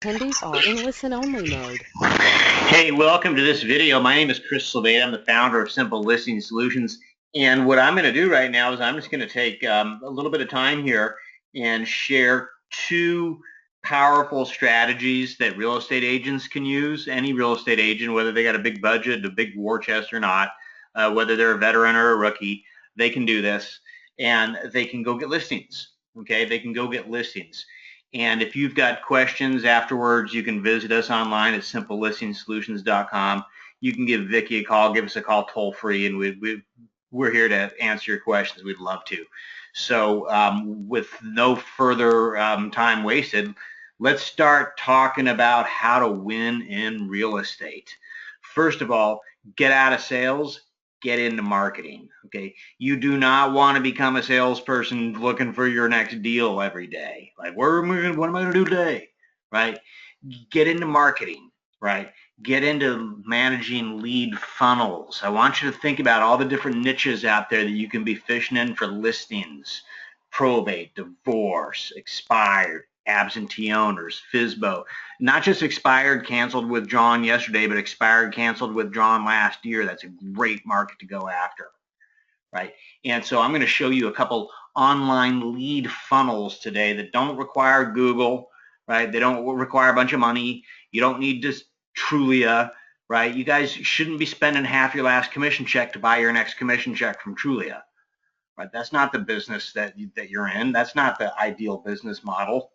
Attendees are in listen-only mode. Hey, welcome to this video. My name is Chris Sylveta. I'm the founder of Simple Listing Solutions. And what I'm going to do right now is I'm just going to take a little bit of time here and share two powerful strategies that real estate agents can use. Any real estate agent, whether they got a big budget, a big war chest or not, whether they're a veteran or a rookie, they can do this and they can go get listings. Okay, they can go get listings. And if you've got questions afterwards, you can visit us online at simplelistingsolutions.com. You can give Vicki a call, give us a call toll free, and we're here to answer your questions. We'd love to. So with no further time wasted, let's start talking about how to win in real estate. First of all, get out of sales, get into marketing. Okay, you do not want to become a salesperson looking for your next deal every day. Like, what am I going to do today? Right? Get into marketing. Right? Get into managing lead funnels. I want you to think about all the different niches out there that you can be fishing in for listings: probate, divorce, expired, absentee owners, FSBO. Not just expired, canceled, withdrawn yesterday, but expired, canceled, withdrawn last year. That's a great market to go after, right? And so I'm going to show you a couple online lead funnels today that don't require Google, right? They don't require a bunch of money. You don't need just Trulia, right? You guys shouldn't be spending half your last commission check to buy your next commission check from Trulia, right? That's not the business that you're in. That's not the ideal business model.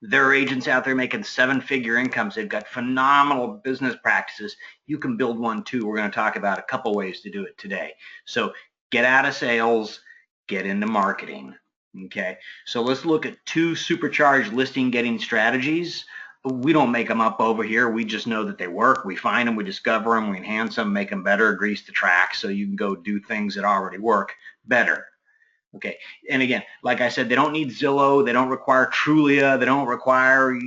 There are agents out there making seven-figure incomes. They've got phenomenal business practices. You can build one too. We're going to talk about a couple ways to do it today. So get out of sales, get into marketing. Okay, so let's look at two supercharged listing getting strategies. We don't make them up over here. We just know that they work. We find them, we discover them, we enhance them, make them better, grease the track so you can go do things that already work better. Okay, and again, like I said, they don't need Zillow, they don't require Trulia, they don't require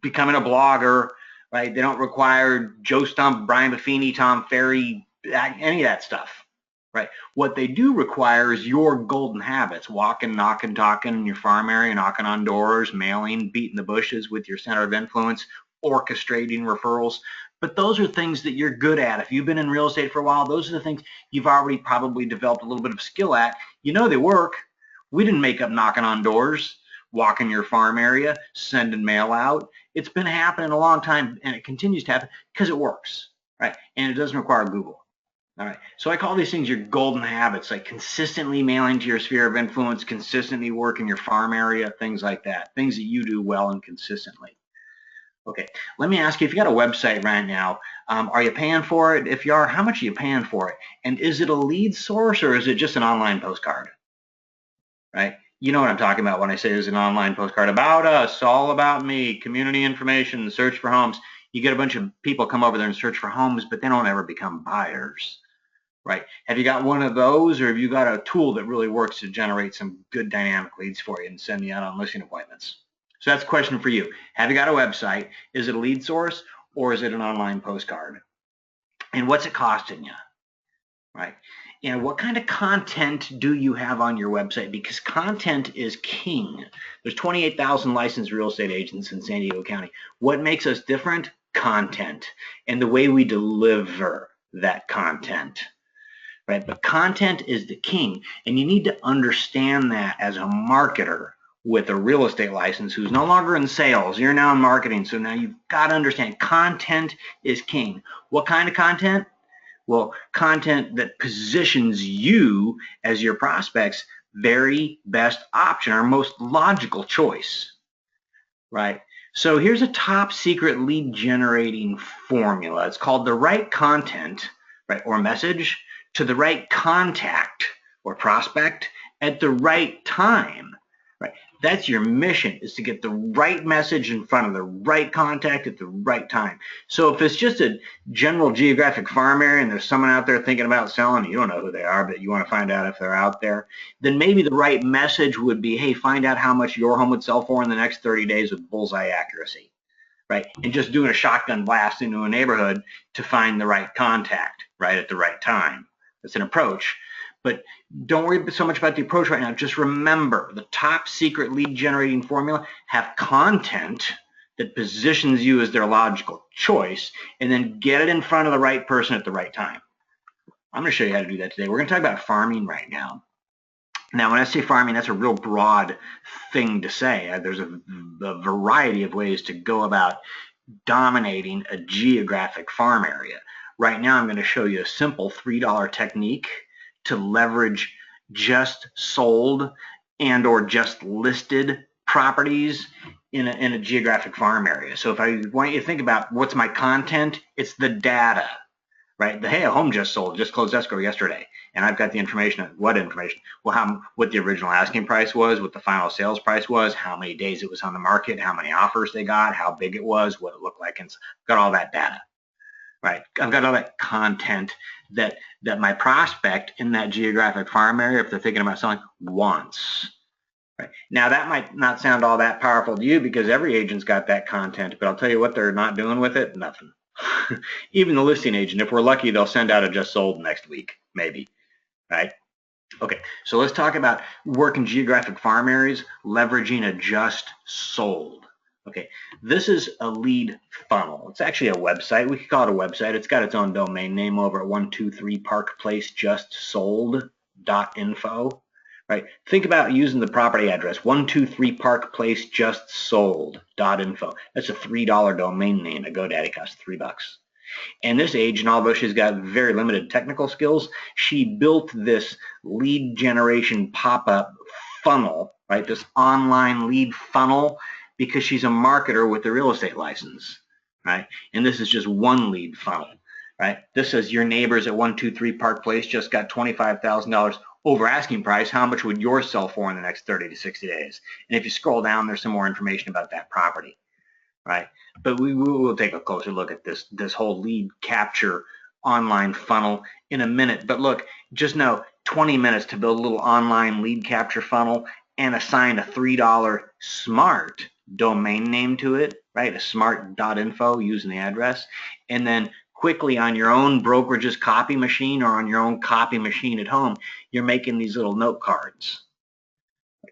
becoming a blogger, right? They don't require Joe Stump, Brian Buffini, Tom Ferry, any of that stuff, right? What they do require is your golden habits: walking, knocking, talking in your farm area, knocking on doors, mailing, beating the bushes with your center of influence, orchestrating referrals. But those are things that you're good at. If you've been in real estate for a while, those are the things you've already probably developed a little bit of skill at. You know they work. We didn't make up knocking on doors, walking your farm area, sending mail out. It's been happening a long time, and it continues to happen because it works, right? And it doesn't require Google. All right. So I call these things your golden habits, like consistently mailing to your sphere of influence, consistently working your farm area, things like that, things that you do well and consistently. Okay, let me ask you, if you got a website right now, are you paying for it? If you are, how much are you paying for it? And is it a lead source or is it just an online postcard? Right? You know what I'm talking about when I say there's an online postcard about us, all about me, community information, search for homes. You get a bunch of people come over there and search for homes, but they don't ever become buyers. Right? Have you got one of those, or have you got a tool that really works to generate some good dynamic leads for you and send you out on listing appointments? So that's a question for you. Have you got a website? Is it a lead source or is it an online postcard? And what's it costing you? Right? And what kind of content do you have on your website? Because content is king. There's 28,000 licensed real estate agents in San Diego County. What makes us different? Content and the way we deliver that content. Right? But content is the king, and you need to understand that as a marketer with a real estate license who's no longer in sales. You're now in marketing, so now you've got to understand content is king. What kind of content? Well, content that positions you as your prospect's very best option, our most logical choice, right? So here's a top secret lead generating formula. It's called the right content, right, or message to the right contact or prospect at the right time, right? That's your mission, is to get the right message in front of the right contact at the right time. So if it's just a general geographic farm area and there's someone out there thinking about selling, you don't know who they are, but you want to find out if they're out there, then maybe the right message would be, hey, find out how much your home would sell for in the next 30 days with bullseye accuracy, right? And just doing a shotgun blast into a neighborhood to find the right contact, right, at the right time. It's an approach. But don't worry so much about the approach right now. Just remember, the top secret lead generating formula: have content that positions you as their logical choice, and then get it in front of the right person at the right time. I'm going to show you how to do that today. We're going to talk about farming right now. Now, when I say farming, that's a real broad thing to say. There's a variety of ways to go about dominating a geographic farm area. Right now, I'm going to show you a simple $3 technique to leverage just sold and or just listed properties in a geographic farm area. So if I want you to think about what's my content, it's the data, right? Hey, a home just sold, just closed escrow yesterday, and I've got the information. What information? Well, what the original asking price was, what the final sales price was, how many days it was on the market, how many offers they got, how big it was, what it looked like, and got all that data, right? I've got all that content that my prospect in that geographic farm area, if they're thinking about selling, wants. Right. Now, that might not sound all that powerful to you because every agent's got that content, but I'll tell you what they're not doing with it, nothing. Even the listing agent, if we're lucky, they'll send out a just sold next week, maybe, right? Okay, so let's talk about working geographic farm areas, leveraging a just sold. Okay, this is a lead funnel. It's actually a website. We could call it a website. It's got its own domain name over at 123 Park Place Just Sold.info. Right? Think about using the property address 123 Park Place Just Sold.info. That's a $3 domain name at GoDaddy. Costs $3. And this agent, although she's got very limited technical skills, she built this lead generation pop-up funnel, right? This online lead funnel, because she's a marketer with a real estate license, right? And this is just one lead funnel, right? This says your neighbors at 123 Park Place just got $25,000 over asking price. How much would yours sell for in the next 30 to 60 days? And if you scroll down, there's some more information about that property, right? But we will take a closer look at this whole lead capture online funnel in a minute. But look, just know 20 minutes to build a little online lead capture funnel and assign a $3 smart domain name to it, right? A smart.info using the address, and then quickly on your own brokerage's copy machine or on your own copy machine at home, you're making these little note cards.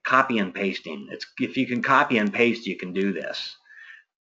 Copy and pasting. If you can copy and paste, you can do this.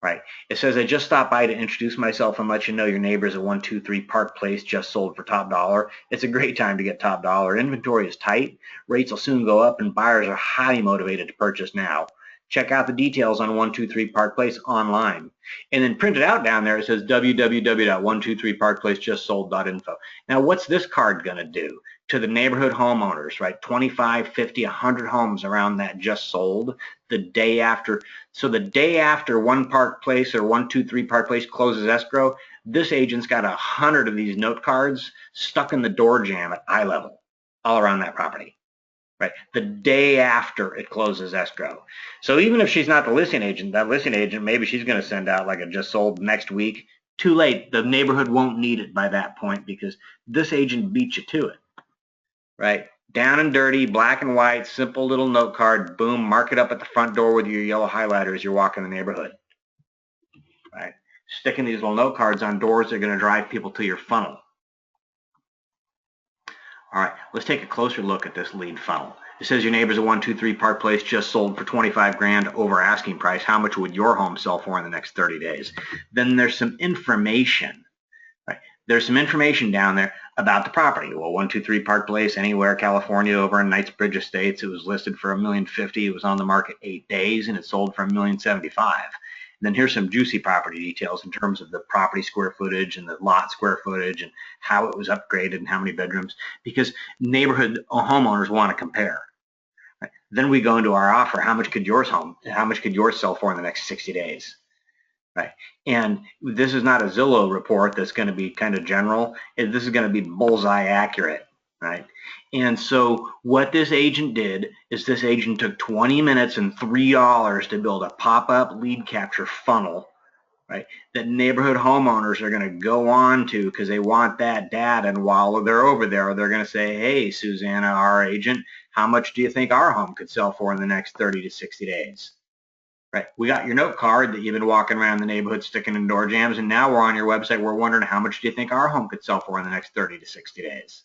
Right. It says, I just stopped by to introduce myself and let you know your neighbors at 123 Park Place just sold for top dollar. It's a great time to get top dollar. Inventory is tight. Rates will soon go up and buyers are highly motivated to purchase now. Check out the details on 123 Park Place online. And then printed out down there, it says www.123parkplacejustsold.info. Now, what's this card going to do to the neighborhood homeowners, right? 25, 50, 100 homes around that just sold the day after. So the day after one Park Place or 123 Park Place closes escrow, this agent's got 100 of these note cards stuck in the door jamb at eye level all around that property. Right, the day after it closes escrow. So even if she's not the listing agent, that listing agent, maybe she's going to send out like a just sold next week. Too late. The neighborhood won't need it by that point because this agent beat you to it. Right, down and dirty, black and white, simple little note card. Boom, mark it up at the front door with your yellow highlighter as you're walking the neighborhood. Right, sticking these little note cards on doors are going to drive people to your funnel. All right, let's take a closer look at this lead funnel. It says your neighbors at 123 Park Place just sold for 25 grand over asking price. How much would your home sell for in the next 30 days? Then there's some information, right? There's some information down there about the property. Well, 123 Park Place, anywhere, California, over in Knightsbridge Estates. It was listed for $1,050,000. It was on the market 8 days and it sold for $1,075,000. Then here's some juicy property details in terms of the property square footage and the lot square footage and how it was upgraded and how many bedrooms, because neighborhood homeowners want to compare. Right? Then we go into our offer. How much could yours sell for in the next 60 days? Right? And this is not a Zillow report that's going to be kind of general. This is going to be bullseye accurate. Right? And so what this agent did is this agent took 20 minutes and $3 to build a pop-up lead capture funnel, right, that neighborhood homeowners are going to go on to because they want that data. And while they're over there, they're going to say, hey, Susanna, our agent, how much do you think our home could sell for in the next 30 to 60 days? Right, we got your note card that you've been walking around the neighborhood sticking in door jams, and now we're on your website. We're wondering how much do you think our home could sell for in the next 30 to 60 days?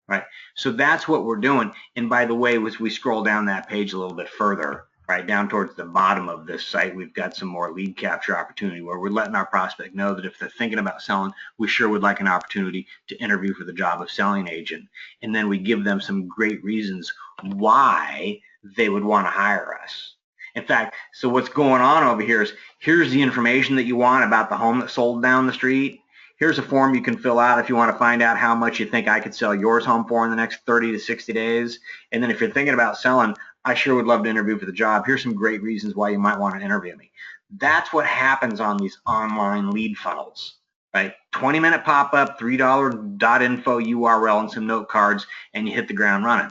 Right, so that's what we're doing. And by the way, as we scroll down that page a little bit further, right down towards the bottom of this site, we've got some more lead capture opportunity where we're letting our prospect know that if they're thinking about selling, we sure would like an opportunity to interview for the job of selling agent. And then we give them some great reasons why they would want to hire us. In fact, so what's going on over here is, here's the information that you want about the home that sold down the street. Here's a form you can fill out if you want to find out how much you think I could sell yours home for in the next 30 to 60 days. And then if you're thinking about selling, I sure would love to interview for the job. Here's some great reasons why you might want to interview me. That's what happens on these online lead funnels, right? 20-minute pop-up, $3.info URL and some note cards, and you hit the ground running.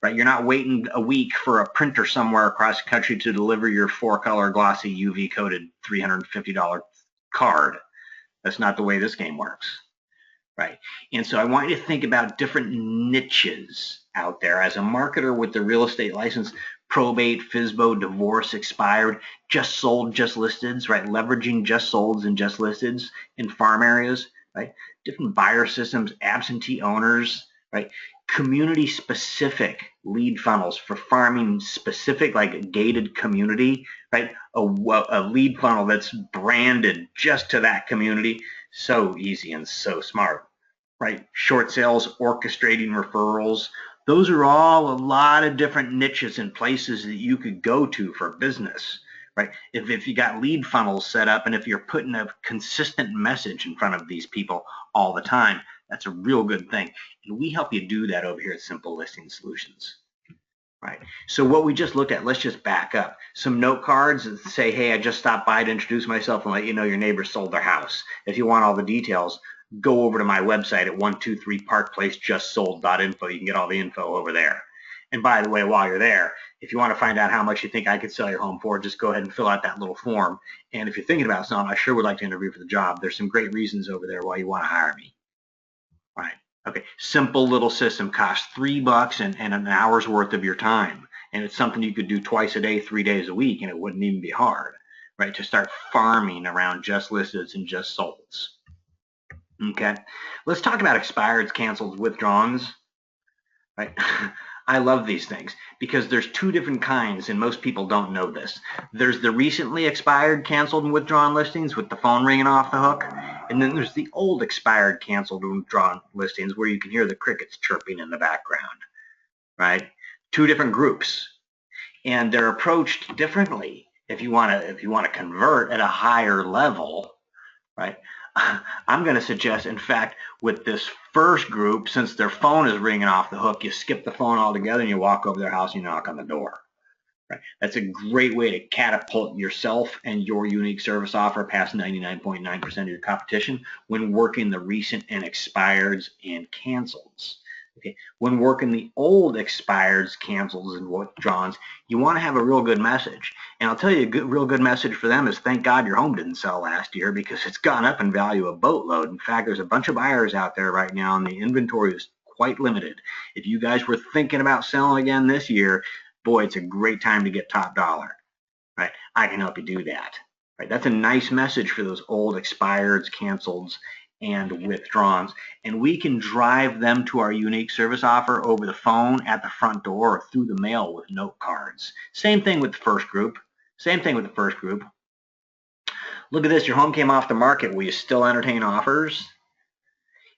Right, you're not waiting a week for a printer somewhere across the country to deliver your 4-color glossy UV coated $350 card. That's not the way this game works, right? And so I want you to think about different niches out there. As a marketer with the real estate license, probate, FSBO, divorce, expired, just sold, just listeds, right? Leveraging just solds and just listeds in farm areas, right? Different buyer systems, absentee owners, right? Community specific lead funnels for farming specific, like a gated community, right? A lead funnel that's branded just to that community. So easy and so smart, right? Short sales, orchestrating referrals. Those are all a lot of different niches and places that you could go to for business, right? If you got lead funnels set up and if you're putting a consistent message in front of these people all the time, that's a real good thing. And we help you do that over here at Simple Listing Solutions. Right. So what we just looked at, let's just back up. Some note cards that say, hey, I just stopped by to introduce myself and let you know your neighbor sold their house. If you want all the details, go over to my website at 123 Park Place justsold.info. You can get all the info over there. And by the way, while you're there, if you want to find out how much you think I could sell your home for, just go ahead and fill out that little form. And if you're thinking about selling, I sure would like to interview for the job. There's some great reasons over there why you want to hire me. Right. Okay. Simple little system, costs $3 and an hour's worth of your time. And it's something you could do twice a day, 3 days a week, and it wouldn't even be hard, right? To start farming around just listeds and just solds. Okay. Let's talk about expireds, canceled, withdrawns. Right. I love these things because there's two different kinds, and most people don't know this. There's the recently expired, canceled, and withdrawn listings with the phone ringing off the hook. And then there's the old expired, canceled, and withdrawn listings where you can hear the crickets chirping in the background, right? Two different groups. And they're approached differently if you want to convert at a higher level, right? I'm going to suggest, in fact, with this first group, since their phone is ringing off the hook, you skip the phone altogether and you walk over their house and you knock on the door. Right? That's a great way to catapult yourself and your unique service offer past 99.9% of your competition when working the recent and expireds and cancels. Okay. When working the old expireds, cancels, and withdrawns, you want to have a real good message. And I'll tell you, a real good message for them is thank God your home didn't sell last year because it's gone up in value a boatload. In fact, there's a bunch of buyers out there right now and the inventory is quite limited. If you guys were thinking about selling again this year, boy, it's a great time to get top dollar. Right? I can help you do that. Right? That's a nice message for those old expireds, canceleds, and withdrawns, and we can drive them to our unique service offer over the phone, at the front door, or through the mail with note cards. Same thing with the first group. Look at this. Your home came off the market. Will you still entertain offers?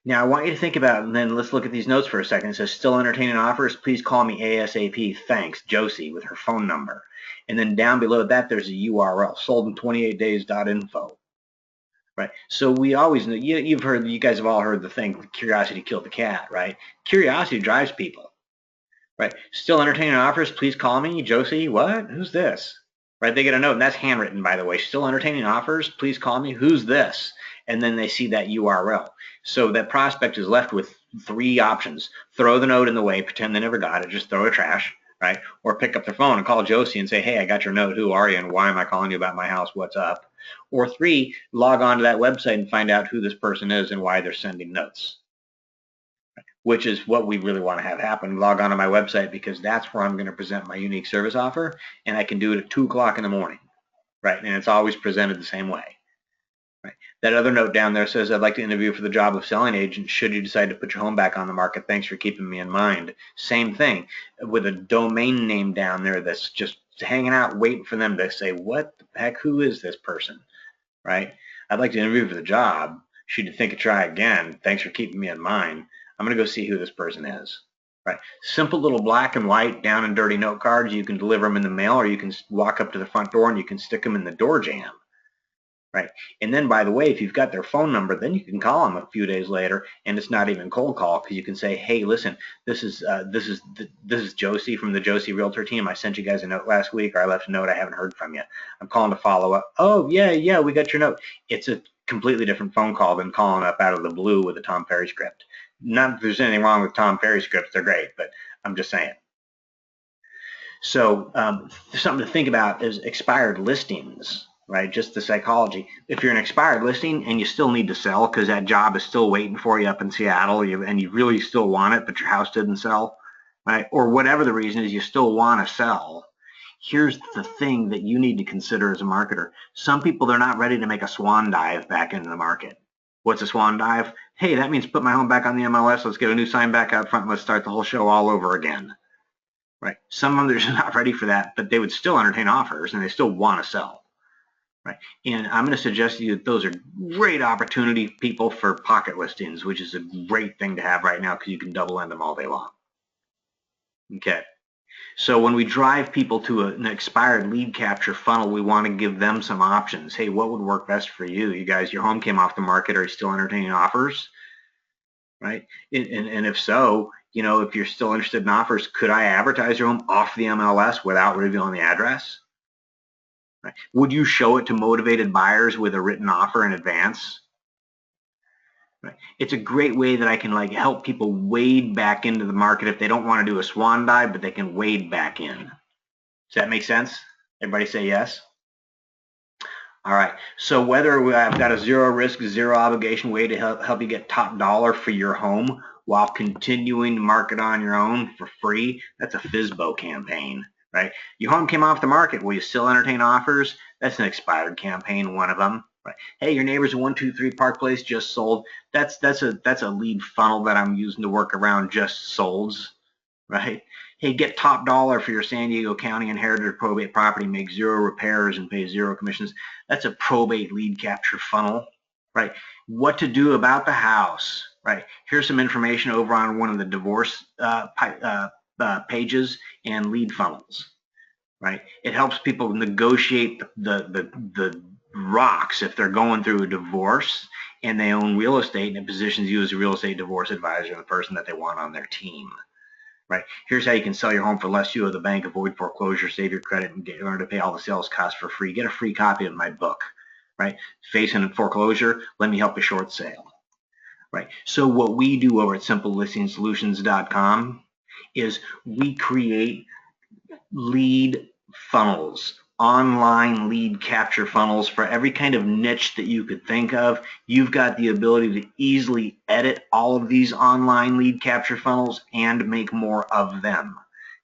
Now, I want you to think about, and then let's look at these notes for a second. It says, still entertaining offers. Please call me ASAP. Thanks, Josie, with her phone number. And then down below that, there's a URL, soldin28days.info. Right. So we always know, you guys have all heard the thing, curiosity killed the cat, right? Curiosity drives people, right? Still entertaining offers, please call me, Josie, what? Who's this? Right, they get a note, and that's handwritten, by the way. Still entertaining offers, please call me, who's this? And then they see that URL. So that prospect is left with 3 options. Throw the note in the way, pretend they never got it, just throw it trash, right? Or pick up the phone and call Josie and say, hey, I got your note, who are you, and why am I calling you about my house, what's up? Or 3, log on to that website and find out who this person is and why they're sending notes, which is what we really want to have happen. Log on to my website because that's where I'm going to present my unique service offer, and I can do it at 2 o'clock in the morning, right? And it's always presented the same way, right? That other note down there says, I'd like to interview for the job of selling agent should you decide to put your home back on the market. Thanks for keeping me in mind. Same thing with a domain name down there that's just hanging out waiting for them to say, what the heck, who is this person, right? I'd like to interview for the job. Should you think to try again, thanks for keeping me in mind. I'm going to go see who this person is. Right. Simple little black and white down and dirty note cards. You can deliver them in the mail, or you can walk up to the front door and you can stick them in the door jamb. Right. And then, by the way, if you've got their phone number, then you can call them a few days later, and it's not even cold call, because you can say, "Hey, listen, this is Josie from the Josie Realtor team. I sent you guys a note last week, or I left a note. I haven't heard from you. I'm calling to follow up." "Oh, yeah, we got your note." It's a completely different phone call than calling up out of the blue with a Tom Ferry script. Not that there's anything wrong with Tom Ferry scripts; they're great, but I'm just saying. So something to think about is expired listings. Right, just the psychology. If you're an expired listing and you still need to sell because that job is still waiting for you up in Seattle, and you really still want it, but your house didn't sell, right? Or whatever the reason is, you still want to sell. Here's the thing that you need to consider as a marketer. Some people, they're not ready to make a swan dive back into the market. What's a swan dive? Hey, that means put my home back on the MLS. Let's get a new sign back out front. Let's start the whole show all over again. Right? Some of them, they're just not ready for that, but they would still entertain offers and they still want to sell. Right. And I'm going to suggest to you that those are great opportunity people for pocket listings, which is a great thing to have right now because you can double end them all day long. Okay. So when we drive people to an expired lead capture funnel, we want to give them some options. Hey, what would work best for you? You guys, your home came off the market. Are you still entertaining offers? Right. And if so, you know, if you're still interested in offers, could I advertise your home off the MLS without revealing the address? Right. Would you show it to motivated buyers with a written offer in advance? Right. It's a great way that I can help people wade back into the market if they don't want to do a swan dive, but they can wade back in. Does that make sense? Everybody say yes? All right. So whether I've got a zero risk, zero obligation way to help you get top dollar for your home while continuing to market on your own for free, that's a FSBO campaign. Right? Your home came off the market. Will you still entertain offers? That's an expired campaign, one of them. Right. Hey, your neighbors at 123 Park Place just sold. That's a lead funnel that I'm using to work around just solds. Right? Hey, get top dollar for your San Diego County inherited probate property, make zero repairs and pay zero commissions. That's a probate lead capture funnel. Right? What to do about the house. Right? Here's some information over on one of the divorce pages and lead funnels. Right? It helps people negotiate the rocks if they're going through a divorce and they own real estate, and it positions you as a real estate divorce advisor, the person that they want on their team. Right? Here's how you can sell your home for less you owe the bank, avoid foreclosure, save your credit, and learn to pay all the sales costs for free. Get a free copy of my book. Right? Facing foreclosure, let me help you short sale. Right? So what we do over at simplelistingsolutions.com is we create lead funnels, online lead capture funnels for every kind of niche that you could think of. You've got the ability to easily edit all of these online lead capture funnels and make more of them.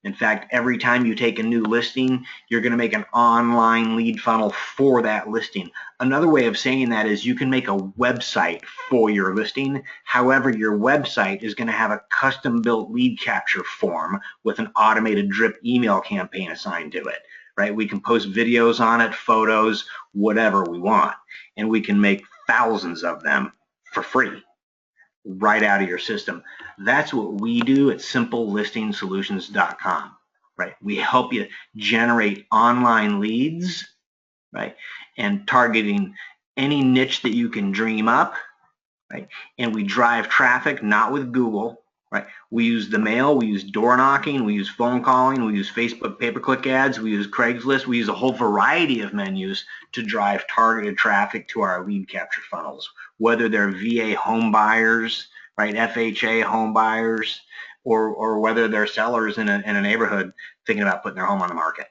In fact, every time you take a new listing, you're going to make an online lead funnel for that listing. Another way of saying that is you can make a website for your listing. However, your website is going to have a custom-built lead capture form with an automated drip email campaign assigned to it. Right? We can post videos on it, photos, whatever we want, and we can make thousands of them for free right out of your system. That's what we do at simplelistingsolutions.com. Right? We help you generate online leads, right? And targeting any niche that you can dream up, right? And we drive traffic, not with Google, right? We use the mail, we use door knocking, we use phone calling, we use Facebook pay-per-click ads, we use Craigslist, we use a whole variety of menus to drive targeted traffic to our lead capture funnels, whether they're VA home buyers, right? FHA home buyers, or whether they're sellers in a neighborhood thinking about putting their home on the market.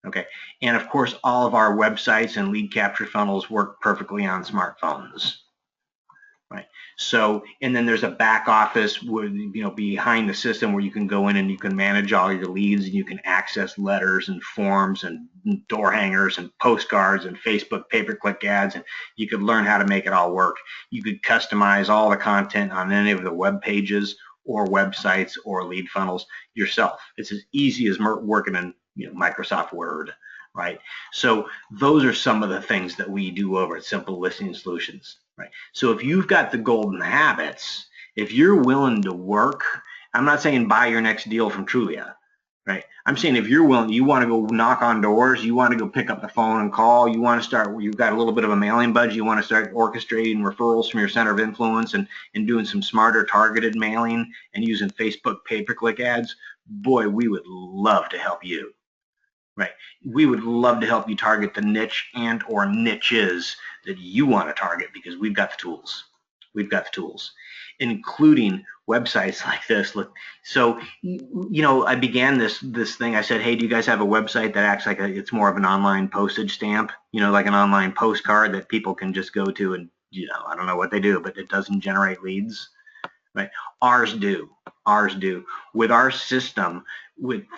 Okay, and of course, all of our websites and lead capture funnels work perfectly on smartphones. right? So, and then there's a back office where, you know, behind the system where you can go in and you can manage all your leads, and you can access letters and forms and door hangers and postcards and Facebook pay-per-click ads, and you could learn how to make it all work. You could customize all the content on any of the web pages or websites or lead funnels yourself. It's as easy as working in, you know, Microsoft Word, right? So those are some of the things that we do over at Simple Listing Solutions, right? So if you've got the golden habits, if you're willing to work, I'm not saying buy your next deal from Trulia, right? I'm saying if you're willing, you want to go knock on doors, you want to go pick up the phone and call, you want to start, you've got a little bit of a mailing budget, you want to start orchestrating referrals from your center of influence and doing some smarter targeted mailing and using Facebook pay-per-click ads, boy, we would love to help you. Right. We would love to help you target the niche and or niches that you want to target, because we've got the tools. We've got the tools, including websites like this. Look, so, you know, I began this thing. I said, hey, do you guys have a website that acts like it's more of an online postage stamp, you know, like an online postcard that people can just go to and, you know, I don't know what they do, but it doesn't generate leads, right? Ours do. Ours do. With our system,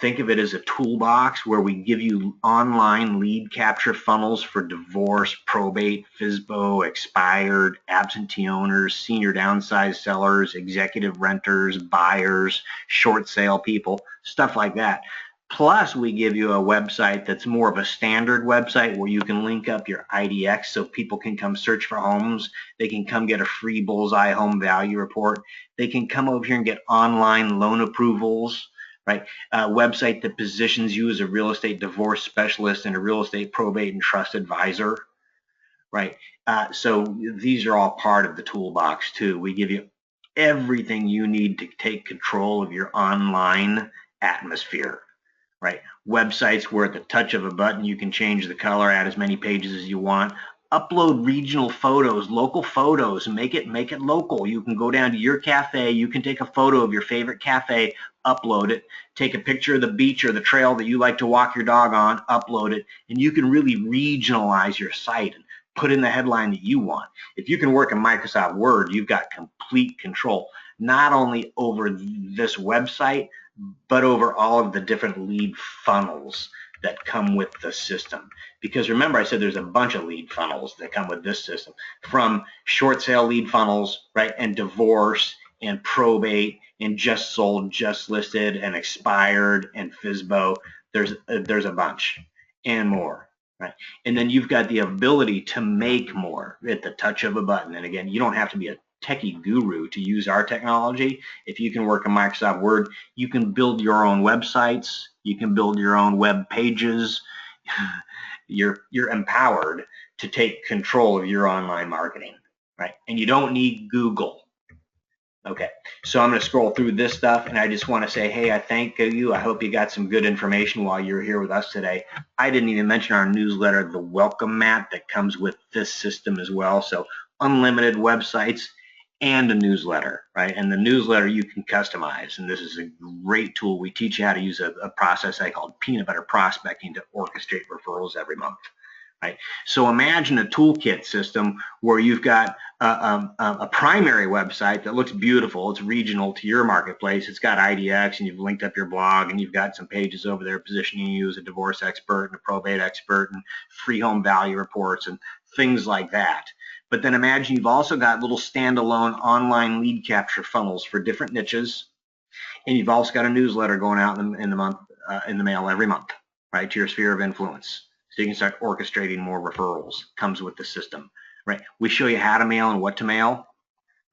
think of it as a toolbox where we give you online lead capture funnels for divorce, probate, FSBO, expired, absentee owners, senior downsized sellers, executive renters, buyers, short sale people, stuff like that. Plus, we give you a website that's more of a standard website where you can link up your IDX so people can come search for homes. They can come get a free bullseye home value report. They can come over here and get online loan approvals, right? A website that positions you as a real estate divorce specialist and a real estate probate and trust advisor, right? So these are all part of the toolbox too. We give you everything you need to take control of your online atmosphere, right? Websites where at the touch of a button you can change the color, add as many pages as you want, upload regional photos, local photos, make it local. You can go down to your cafe, you can take a photo of your favorite cafe, upload it, take a picture of the beach or the trail that you like to walk your dog on, upload it, and you can really regionalize your site and put in the headline that you want. If you can work in Microsoft Word, you've got complete control, not only over this website, but over all of the different lead funnels that come with the system. Because remember, I said there's a bunch of lead funnels that come with this system, from short sale lead funnels, right, and divorce and probate and just sold, just listed and expired and FSBO. There's a bunch and more, right? And then you've got the ability to make more at the touch of a button. And again, you don't have to be a techie guru to use our technology. If you can work in Microsoft Word, you can build your own websites, you can build your own web pages. You're empowered to take control of your online marketing, right? And you don't need Google. Okay, so I'm going to scroll through this stuff, and I just want to say, hey, I thank you. I hope you got some good information while you're here with us today. I didn't even mention our newsletter, the welcome mat that comes with this system as well. So unlimited websites and a newsletter, right? And the newsletter you can customize, and this is a great tool. We teach you how to use a process I call peanut butter prospecting to orchestrate referrals every month, right? So imagine a toolkit system where you've got a primary website that looks beautiful. It's regional to your marketplace. It's got IDX, and you've linked up your blog, and you've got some pages over there positioning you as a divorce expert and a probate expert and free home value reports and things like that. But then imagine you've also got little standalone online lead capture funnels for different niches, and you've also got a newsletter going out in the mail every month, right, to your sphere of influence. So you can start orchestrating more referrals. Comes with the system, right? We show you how to mail and what to mail,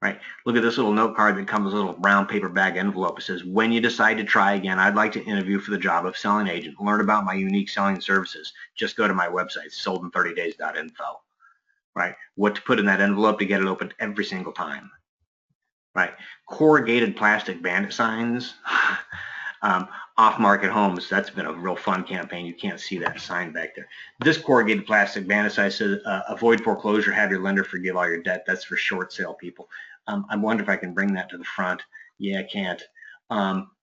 right? Look at this little note card that comes with a little brown paper bag envelope. It says, when you decide to try again, I'd like to interview for the job of selling agent. Learn about my unique selling services. Just go to my website, soldin30days.info. Right? What to put in that envelope to get it opened every single time, right? Corrugated plastic bandit signs, off-market homes. That's been a real fun campaign. You can't see that sign back there. This corrugated plastic bandit sign says, avoid foreclosure, have your lender forgive all your debt. That's for short sale people. I wonder if I can bring that to the front. Yeah, I can't.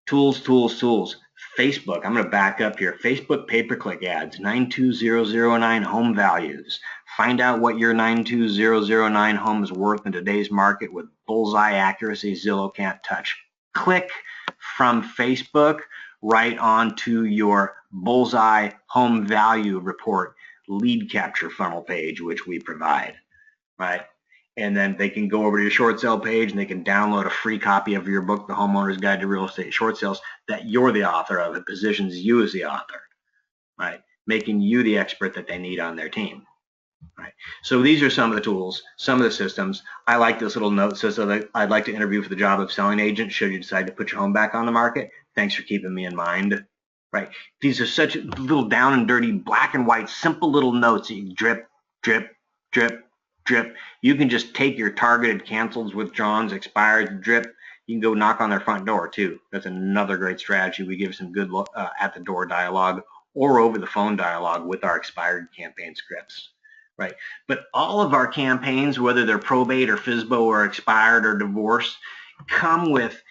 Tools, tools, tools. Facebook, I'm going to back up here. Facebook pay-per-click ads, 92009 home values. Find out what your 92009 home is worth in today's market with bullseye accuracy Zillow can't touch. Click from Facebook right onto your bullseye home value report lead capture funnel page, which we provide, right? And then they can go over to your short sale page and they can download a free copy of your book, The Homeowner's Guide to Real Estate Short Sales, that you're the author of. It positions you as the author, right? Making you the expert that they need on their team, right? So these are some of the tools, some of the systems. I like this little note says that I'd like to interview for the job of selling agent should you decide to put your home back on the market. Thanks for keeping me in mind, right? These are such little down and dirty, black and white, simple little notes that you drip, drip, drip, drip. You can just take your targeted cancels, withdrawals, expires, drip. You can go knock on their front door too. That's another great strategy. We give some good at the door dialogue or over the phone dialogue with our expired campaign scripts, right? But all of our campaigns, whether they're probate or FSBO or expired or divorce, come with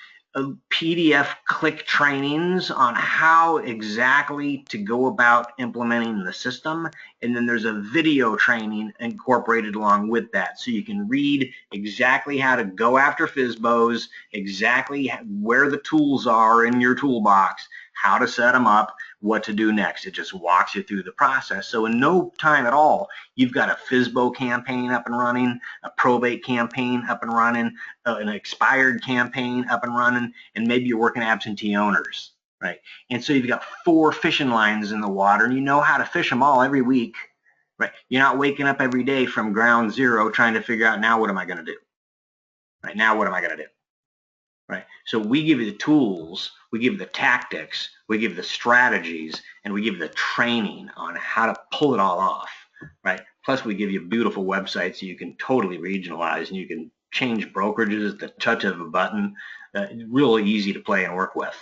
PDF click trainings on how exactly to go about implementing the system, and then there's a video training incorporated along with that, so you can read exactly how to go after FSBOs, exactly where the tools are in your toolbox, how to set them up, what to do next. It just walks you through the process. So in no time at all, you've got a FSBO campaign up and running, a probate campaign up and running, an expired campaign up and running, and maybe you're working absentee owners, right? And so you've got 4 fishing lines in the water, and you know how to fish them all every week, right? You're not waking up every day from ground zero trying to figure out, now what am I going to do? Right now, what am I going to do? Right? So we give you the tools, we give you the tactics, we give you the strategies, and we give you the training on how to pull it all off, right? Plus we give you a beautiful website so you can totally regionalize and you can change brokerages at the touch of a button. Really easy to play and work with,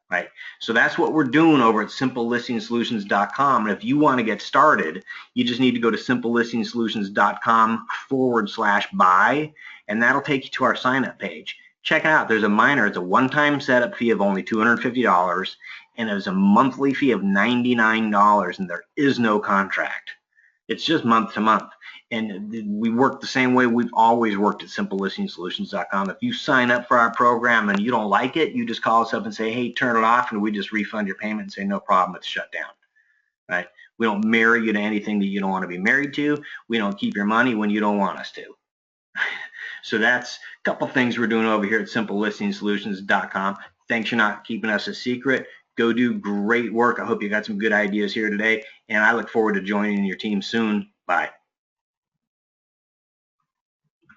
right? So that's what we're doing over at simplelistingsolutions.com. And if you want to get started, you just need to go to simplelistingsolutions.com/buy, and that'll take you to our sign up page. Check it out. There's a minor. It's a one-time setup fee of only $250, and there's a monthly fee of $99, and there is no contract. It's just month to month. And we work the same way we've always worked at simplelistingsolutions.com. If you sign up for our program and you don't like it, you just call us up and say, hey, turn it off, and we just refund your payment and say, no problem, it's shut down. Right? We don't marry you to anything that you don't want to be married to. We don't keep your money when you don't want us to. So that's a couple things we're doing over here at simplelistingsolutions.com. Thanks for not keeping us a secret. Go do great work. I hope you got some good ideas here today, and I look forward to joining your team soon. Bye.